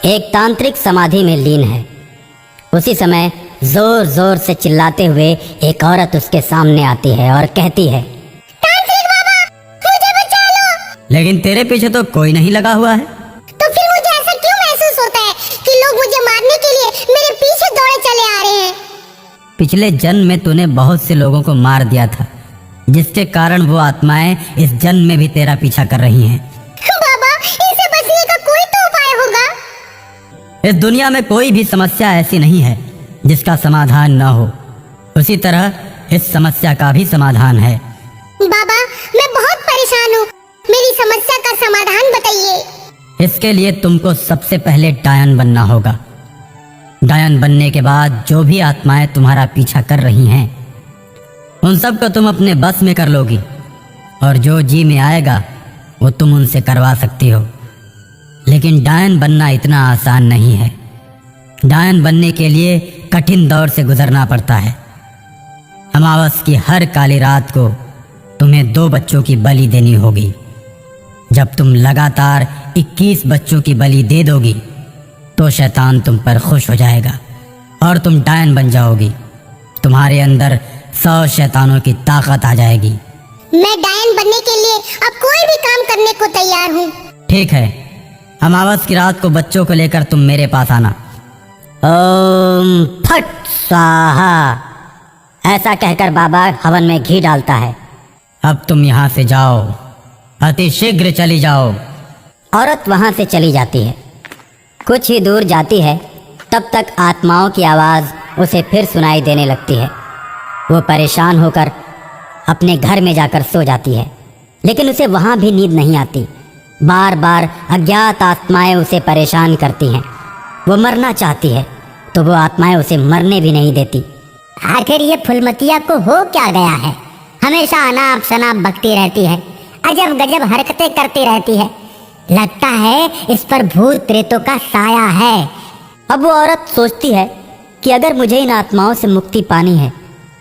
एक तांत्रिक समाधि में लीन है। उसी समय जोर जोर से चिल्लाते हुए एक औरत उसके सामने आती है और कहती है, तांत्रिक बाबा, मुझे बचा लो। लेकिन तेरे पीछे तो कोई नहीं लगा हुआ है। तो फिर मुझे ऐसा क्यों महसूस होता है कि लोग मुझे मारने के लिए मेरे पीछे दौड़े चले आ रहे हैं? पिछले जन्म में तूने बहुत से लोगों को मार दिया था, जिसके कारण वो आत्माएं इस जन्म में भी तेरा पीछा कर रही हैं। बाबा, इनसे बचने का कोई तो उपाय होगा। इस दुनिया में कोई भी समस्या ऐसी नहीं है जिसका समाधान न हो। उसी तरह इस समस्या का भी समाधान है। बाबा, मैं बहुत परेशान हूँ, मेरी समस्या का समाधान बताइए। इसके लिए तुमको सबसे पहले डायन बनना होगा। डायन बनने के बाद जो भी आत्माएं तुम्हारा पीछा कर रही हैं, उन सब को तुम अपने बस में कर लोगी, और जो जी में आएगा वो तुम उनसे करवा सकती हो। लेकिन डायन बनना इतना आसान नहीं है। डायन बनने के लिए कठिन दौर से गुजरना पड़ता है। अमावस की हर काली रात को तुम्हें 2 बच्चों की बलि देनी होगी। जब तुम लगातार 21 बच्चों की बलि दे दोगी तो शैतान तुम पर खुश हो जाएगा और तुम डायन बन जाओगी। तुम्हारे अंदर 100 शैतानों की ताकत आ जाएगी। मैं डायन बनने के लिए अब कोई भी काम करने को तैयार हूँ। ठीक है, अमावस की रात को बच्चों को लेकर तुम मेरे पास आना। ओम फट स्वाहा, ऐसा कहकर बाबा हवन में घी डालता है। अब तुम यहाँ से जाओ, अति शीघ्र चली जाओ। औरत वहां से चली जाती है। कुछ ही दूर जाती है, तब तक आत्माओं की आवाज़ उसे फिर सुनाई देने लगती है। वो परेशान होकर अपने घर में जाकर सो जाती है, लेकिन उसे वहाँ भी नींद नहीं आती। बार बार अज्ञात आत्माएं उसे परेशान करती हैं। वो मरना चाहती है तो वो आत्माएं उसे मरने भी नहीं देती। आखिर ये फुलमतिया को हो क्या गया है? हमेशा अनाप शनाप बकती रहती है, अजब गजब हरकतें करती रहती है। लगता है इस पर भूत प्रेतों का साया है। अब वो औरत सोचती है कि अगर मुझे इन आत्माओं से मुक्ति पानी है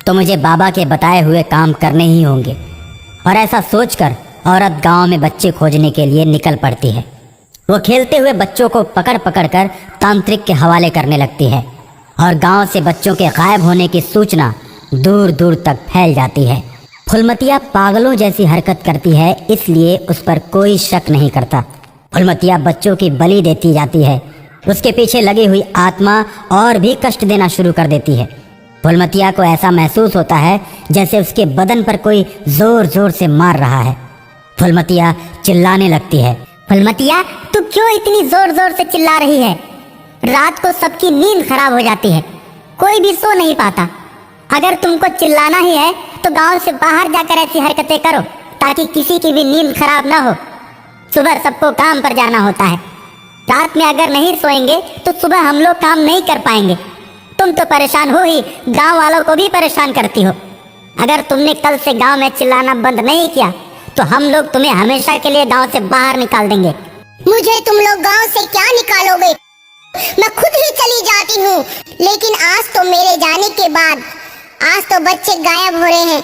तो मुझे बाबा के बताए हुए काम करने ही होंगे। और ऐसा सोचकर औरत गांव में बच्चे खोजने के लिए निकल पड़ती है। वो खेलते हुए बच्चों को पकड़ पकड़ कर तांत्रिक के हवाले करने लगती है और गांव से बच्चों के गायब होने की सूचना दूर दूर तक फैल जाती है। फुलमतिया पागलों जैसी हरकत करती है, इसलिए उस पर कोई शक नहीं करता। फुलमतिया बच्चों की बलि देती जाती है। उसके पीछे लगी हुई आत्मा और भी कष्ट देना शुरू कर देती है। फुलमतिया को ऐसा महसूस होता है जैसे उसके बदन पर कोई जोर जोर से मार रहा है। फुलमतिया चिल्लाने लगती है, फुलमतिया, तू क्यों इतनी जोर जोर से चिल्ला रही है? रात को सबकी नींद खराब हो जाती है, कोई भी सो नहीं पाता। अगर तुमको चिल्लाना ही है तो गांव से बाहर जाकर ऐसी हरकतें करो ताकि किसी की भी नींद खराब ना हो। सुबह सबको काम पर जाना होता है। रात में अगर नहीं सोएंगे तो सुबह हम लोग काम नहीं कर पाएंगे। तुम तो परेशान हो ही, गांव वालों को भी परेशान करती हो। अगर तुमने कल से गांव में चिल्लाना बंद नहीं किया तो हम लोग तुम्हें हमेशा के लिए गांव से बाहर निकाल देंगे। मुझे तुम लोग गांव से क्या निकालोगे? मैं खुद ही चली जाती हूँ। लेकिन आज तो मेरे जाने के बाद, आज तो बच्चे गायब हो रहे हैं,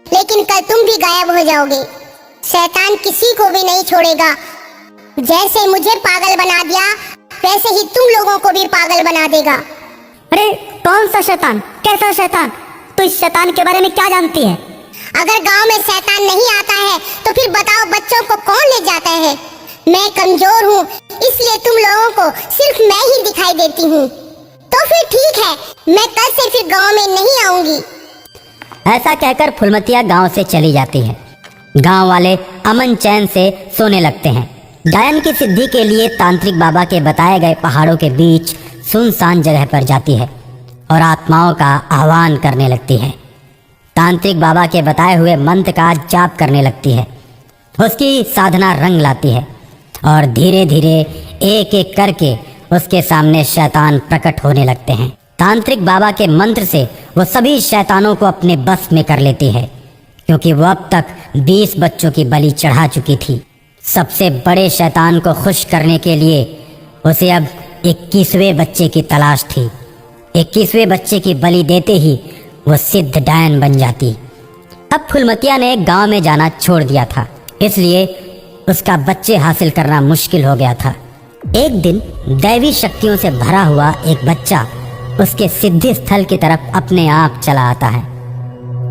लेकिन कल तुम भी गायब हो जाओगे। शैतान किसी को भी नहीं छोड़ेगा। जैसे मुझे पागल बना दिया वैसे ही तुम लोगों को भी पागल बना देगा। अरे कौन सा शैतान? कैसा शैतान? तो इस शैतान के बारे में क्या जानती है? अगर गांव में शैतान नहीं आता है तो फिर बताओ बच्चों को कौन ले जाता है? मैं कमजोर हूँ, इसलिए तुम लोगों को सिर्फ मैं ही दिखाई देती हूँ। तो फिर ठीक है, मैं कल से फिर गांव में नहीं आऊंगी। ऐसा कहकर फुलमतिया गांव से चली जाती है। गांव वाले अमन चैन से सोने लगते हैं। डायन की सिद्धि के लिए तांत्रिक बाबा के बताए गए पहाड़ों के बीच सुनसान जगह पर जाती है और आत्माओं का आह्वान करने लगती है। तांत्रिक बाबा के बताए हुए मंत्र का जाप करने लगती है। उसकी साधना रंग लाती है और धीरे धीरे एक एक करके उसके सामने शैतान प्रकट होने लगते हैं। तांत्रिक बाबा के मंत्र से वो सभी शैतानों को अपने बस में कर लेती है, क्योंकि वो अब तक 20 बच्चों की बलि चढ़ा चुकी थी। सबसे बड़े शैतान को खुश करने के लिए उसे अब 21वें बच्चे की तलाश थी। 21वें बच्चे की बलि देते ही वो सिद्ध डायन बन जाती। अब फुलमतिया ने गांव में जाना छोड़ दिया था, इसलिए उसका बच्चे हासिल करना मुश्किल हो गया था। एक दिन दैवी शक्तियों से भरा हुआ एक बच्चा उसके सिद्धि स्थल की तरफ अपने आप चला आता है।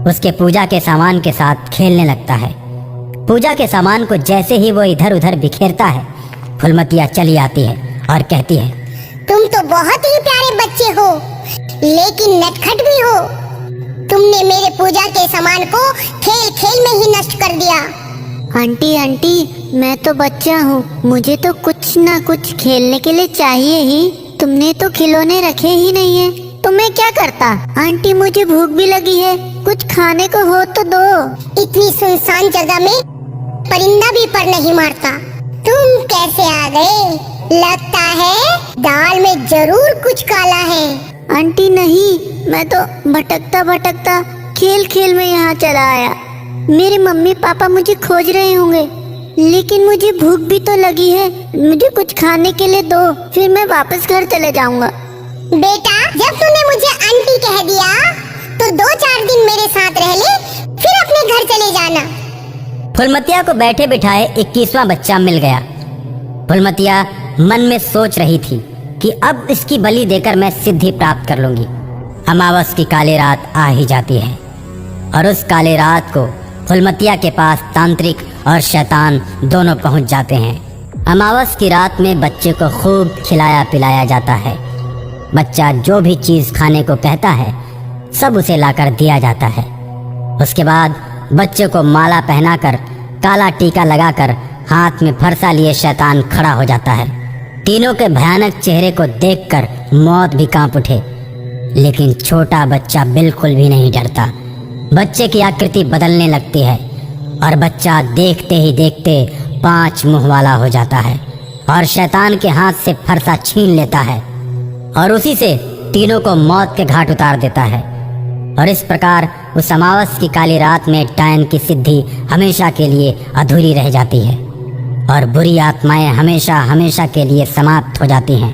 उसके पूजा के सामान के साथ खेलने लगता है। पूजा के सामान को जैसे ही वो इधर उधर बिखेरता है, फुलमतिया चली आती है और कहती है, तुम तो बहुत ही प्यारे बच्चे हो, लेकिन नटखट भी हो। तुमने मेरे पूजा के सामान को खेल खेल में ही नष्ट कर दिया। आंटी आंटी, मैं तो बच्चा हूँ, मुझे तो कुछ ना कुछ खेलने के लिए चाहिए ही। तुमने तो खिलौने रखे ही नहीं है, तो मैं क्या करता। आंटी मुझे भूख भी लगी है, कुछ खाने को हो तो दो। इतनी सुनसान जगह में परिंदा भी पर नहीं मारता। तुम कैसे आ गए? लगता है दाल में जरूर कुछ काला है। आंटी नहीं, मैं तो भटकता भटकता खेल खेल में यहाँ चला आया। मेरे मम्मी पापा मुझे खोज रहे होंगे, लेकिन मुझे भूख भी तो लगी है। मुझे कुछ खाने के लिए दो, फिर मैं वापस घर चले जाऊंगा। बेटा, जब तूने मुझे आंटी कह दिया तो 2-4 दिन मेरे साथ रह ले, फिर अपने घर चले जाना। फुलमतिया को बैठे बिठाए 21वां बच्चा मिल गया। फुलमतिया मन में सोच रही थी कि अब इसकी बलि देकर मैं सिद्धि प्राप्त कर लूंगी। अमावस की काली रात आ ही जाती है और उस काली रात को फुलमतिया के पास तांत्रिक और शैतान दोनों पहुंच जाते हैं। अमावस की रात में बच्चे को खूब खिलाया पिलाया जाता है। बच्चा जो भी चीज खाने को कहता है सब उसे लाकर दिया जाता है। उसके बाद बच्चे को माला पहनाकर, काला टीका लगाकर, हाथ में फरसा लिए शैतान खड़ा हो जाता है। तीनों के भयानक चेहरे को देखकर मौत भी कांप उठे, लेकिन छोटा बच्चा बिल्कुल भी नहीं डरता। बच्चे की आकृति बदलने लगती है और बच्चा देखते ही देखते 5 मुंह वाला हो जाता है और शैतान के हाथ से फरसा छीन लेता है और उसी से तीनों को मौत के घाट उतार देता है। और इस प्रकार उस अमावस की काली रात में डायन की सिद्धि हमेशा के लिए अधूरी रह जाती है और बुरी आत्माएं हमेशा हमेशा के लिए समाप्त हो जाती हैं।